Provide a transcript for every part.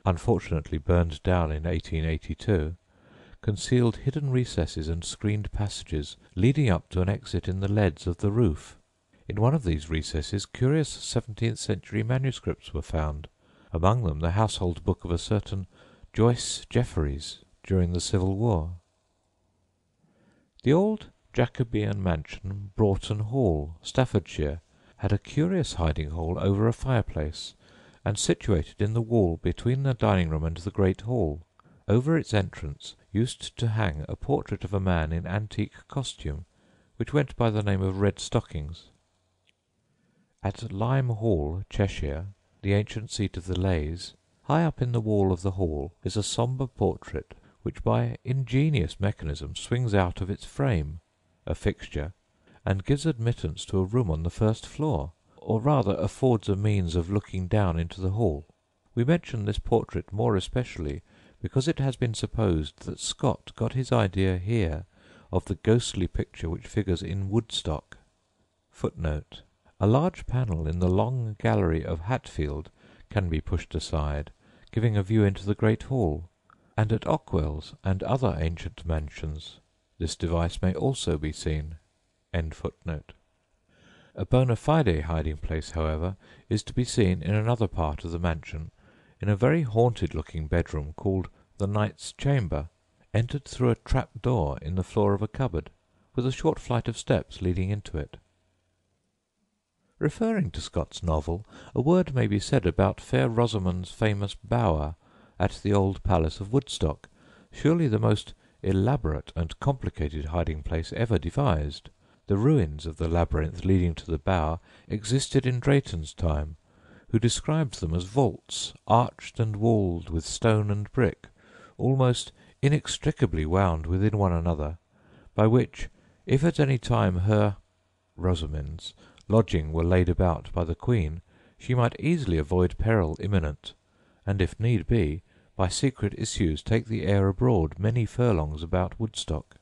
unfortunately burned down in 1882, concealed hidden recesses and screened passages leading up to an exit in the leads of the roof. In one of these recesses curious 17th-century manuscripts were found, among them the household book of a certain Joyce Jeffreys during the Civil War. The old Jacobean mansion, Broughton Hall, Staffordshire, had a curious hiding-hole over a fireplace, and situated in the wall between the dining-room and the great hall. Over its entrance used to hang a portrait of a man in antique costume, which went by the name of Red Stockings. At Lime Hall, Cheshire, the ancient seat of the Leys, high up in the wall of the hall is a sombre portrait which by ingenious mechanism swings out of its frame, a fixture, and gives admittance to a room on the first floor, or rather affords a means of looking down into the hall. We mention this portrait more especially because it has been supposed that Scott got his idea here of the ghostly picture which figures in Woodstock. Footnote: a large panel in the long gallery of Hatfield can be pushed aside, giving a view into the great hall, and at Ockwell's and other ancient mansions this device may also be seen. End footnote. A bona fide hiding-place, however, is to be seen in another part of the mansion, in a very haunted-looking bedroom called the Knight's Chamber, entered through a trap-door in the floor of a cupboard, with a short flight of steps leading into it. Referring to Scott's novel, a word may be said about Fair Rosamond's famous bower at the old palace of Woodstock, surely the most elaborate and complicated hiding-place ever devised. The ruins of the labyrinth leading to the bower existed in Drayton's time, who described them as vaults arched and walled with stone and brick, almost inextricably wound within one another, by which, if at any time her (Rosamond's) lodging were laid about by the Queen, she might easily avoid peril imminent, and, if need be, by secret issues take the air abroad many furlongs about Woodstock.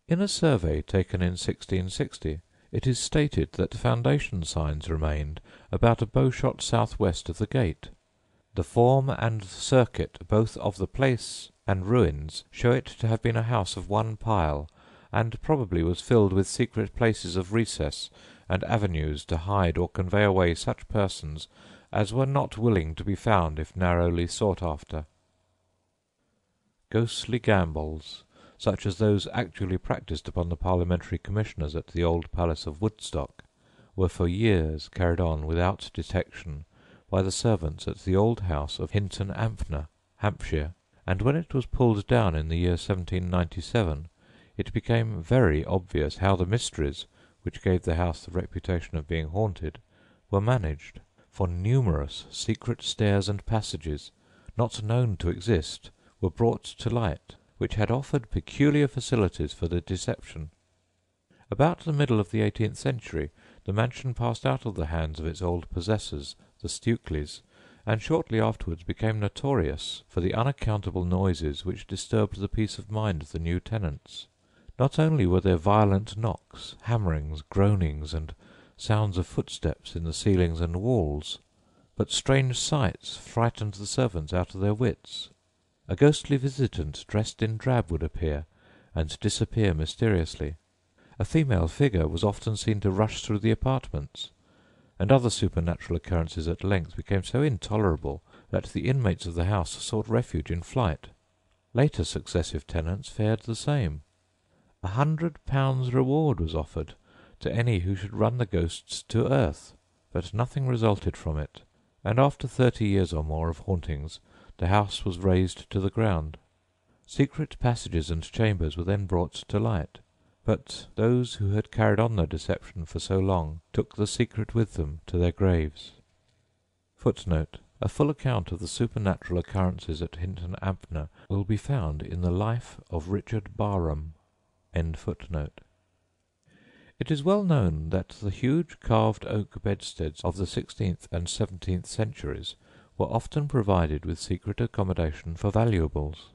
In a survey taken in 1660, it is stated that foundation signs remained about a bowshot south-west of the gate. The form and circuit both of the place and ruins show it to have been a house of one pile, and probably was filled with secret places of recess and avenues to hide or convey away such persons as were not willing to be found if narrowly sought after. Ghostly gambols, such as those actually practised upon the parliamentary commissioners at the old palace of Woodstock, were for years carried on without detection by the servants at the old house of Hinton Ampner, Hampshire, and when it was pulled down in the year 1797, it became very obvious how the mysteries, which gave the house the reputation of being haunted, were managed, for numerous secret stairs and passages, not known to exist, were brought to light, which had offered peculiar facilities for the deception. About the middle of the 18th century the mansion passed out of the hands of its old possessors, the Stukeleys, and shortly afterwards became notorious for the unaccountable noises which disturbed the peace of mind of the new tenants. Not only were there violent knocks, hammerings, groanings, and sounds of footsteps in the ceilings and walls, but strange sights frightened the servants out of their wits. A ghostly visitant dressed in drab would appear, and disappear mysteriously. A female figure was often seen to rush through the apartments, and other supernatural occurrences at length became so intolerable that the inmates of the house sought refuge in flight. Later successive tenants fared the same. £100 reward was offered to any who should run the ghosts to earth, but nothing resulted from it, and after 30 years or more of hauntings the house was razed to the ground. Secret passages and chambers were then brought to light, but those who had carried on their deception for so long took the secret with them to their graves. Footnote: a full account of the supernatural occurrences at Hinton Ampner will be found in the Life of Richard Barham. End footnote. It is well known that the huge carved oak bedsteads of the 16th and 17th centuries were often provided with secret accommodation for valuables.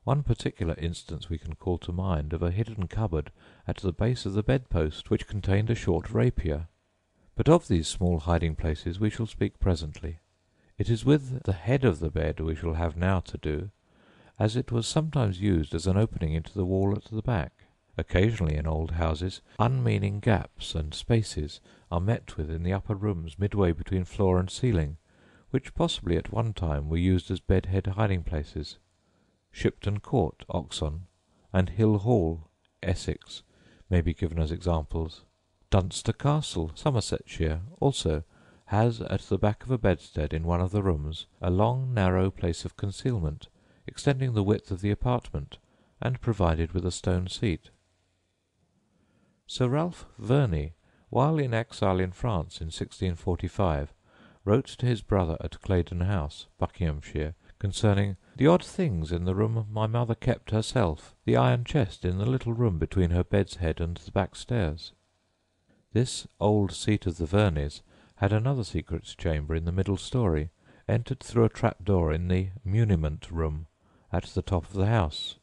One particular instance we can call to mind of a hidden cupboard at the base of the bedpost which contained a short rapier. But of these small hiding-places we shall speak presently. It is with the head of the bed we shall have now to do, as it was sometimes used as an opening into the wall at the back. Occasionally in old houses unmeaning gaps and spaces are met with in the upper rooms midway between floor and ceiling, which possibly at one time were used as bed-head hiding-places. Shipton Court, Oxon, and Hill Hall, Essex, may be given as examples. Dunster Castle, Somersetshire, also has at the back of a bedstead in one of the rooms a long narrow place of concealment, extending the width of the apartment, and provided with a stone seat. Sir Ralph Verney, while in exile in France in 1645, wrote to his brother at Claydon House, Buckinghamshire, concerning the odd things in the room my mother kept herself, the iron chest in the little room between her bed's head and the back stairs. This old seat of the Verneys had another secret chamber in the middle story, entered through a trap-door in the muniment room at the top of the house.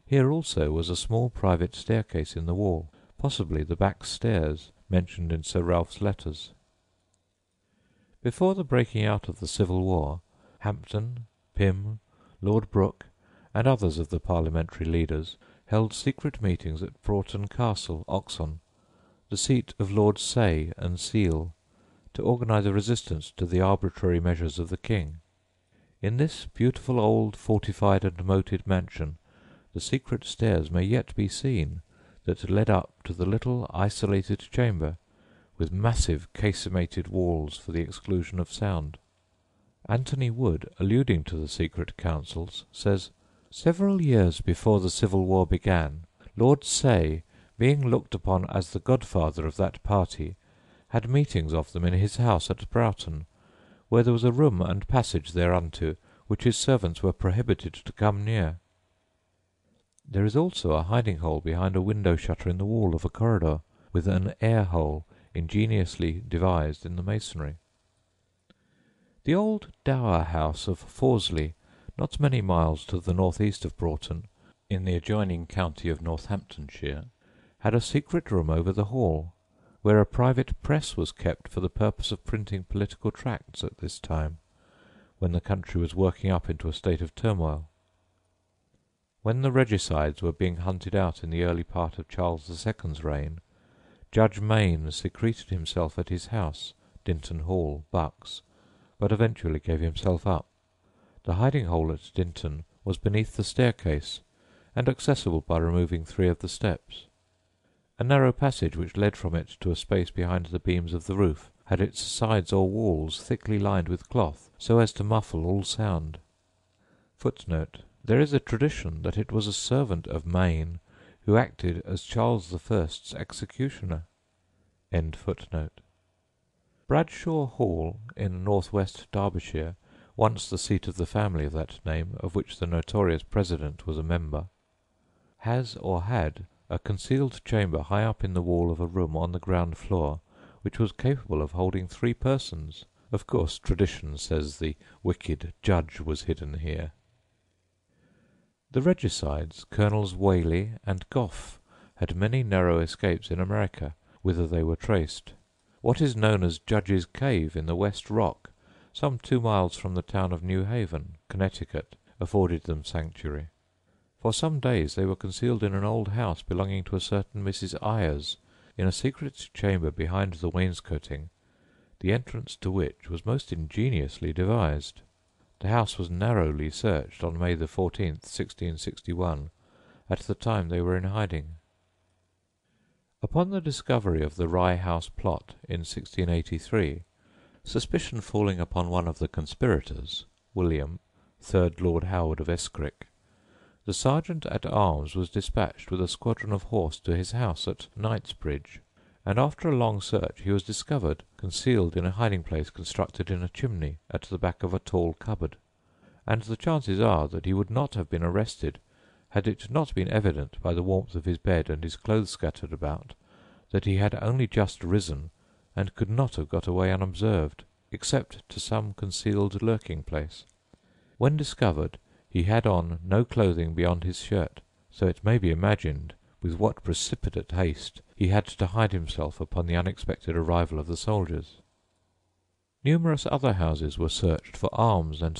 Here also was a small private staircase in the wall, possibly the back stairs mentioned in Sir Ralph's letters. Before the breaking out of the Civil War, Hampden, Pym, Lord Brooke, and others of the parliamentary leaders held secret meetings at Broughton Castle, Oxon, the seat of Lords Say and Seal, to organise a resistance to the arbitrary measures of the king. In this beautiful old fortified and moated mansion the secret stairs may yet be seen that led up to the little isolated chamber, with massive casemated walls for the exclusion of sound. Anthony Wood, alluding to the secret councils, says, "Several years before the Civil War began, Lord Say, being looked upon as the godfather of that party, had meetings of them in his house at Broughton, where there was a room and passage thereunto, which his servants were prohibited to come near. There is also a hiding-hole behind a window-shutter in the wall of a corridor, with an air-hole ingeniously devised in the masonry." The old dower house of Fawsley, not many miles to the north-east of Broughton, in the adjoining county of Northamptonshire, had a secret room over the hall, where a private press was kept for the purpose of printing political tracts at this time, when the country was working up into a state of turmoil. When the regicides were being hunted out in the early part of Charles II's reign, Judge Mayne secreted himself at his house, Dinton Hall, Bucks, but eventually gave himself up. The hiding-hole at Dinton was beneath the staircase, and accessible by removing 3 of the steps. A narrow passage which led from it to a space behind the beams of the roof had its sides or walls thickly lined with cloth, so as to muffle all sound. Footnote: there is a tradition that it was a servant of Mayne who acted as Charles I's executioner. End footnote. Bradshaw Hall, in north-west Derbyshire, once the seat of the family of that name, of which the notorious president was a member, has or had a concealed chamber high up in the wall of a room on the ground floor, which was capable of holding 3 persons. Of course, tradition says the wicked judge was hidden here. The regicides, Colonels Whaley and Gough, had many narrow escapes in America, whither they were traced. What is known as Judge's Cave in the West Rock, some 2 miles from the town of New Haven, Connecticut, afforded them sanctuary. For some days they were concealed in an old house belonging to a certain Mrs. Ayers, in a secret chamber behind the wainscoting, the entrance to which was most ingeniously devised. The house was narrowly searched on May 14th, 1661, at the time they were in hiding. Upon the discovery of the Rye House plot in 1683, suspicion falling upon one of the conspirators, William, 3rd Lord Howard of Escrick, the sergeant-at-arms was dispatched with a squadron of horse to his house at Knightsbridge, and after a long search he was discovered concealed in a hiding-place constructed in a chimney at the back of a tall cupboard, and the chances are that he would not have been arrested had it not been evident by the warmth of his bed and his clothes scattered about that he had only just risen and could not have got away unobserved, except to some concealed lurking-place. When discovered, he had on no clothing beyond his shirt, so it may be imagined with what precipitate haste he had to hide himself upon the unexpected arrival of the soldiers. Numerous other houses were searched for arms and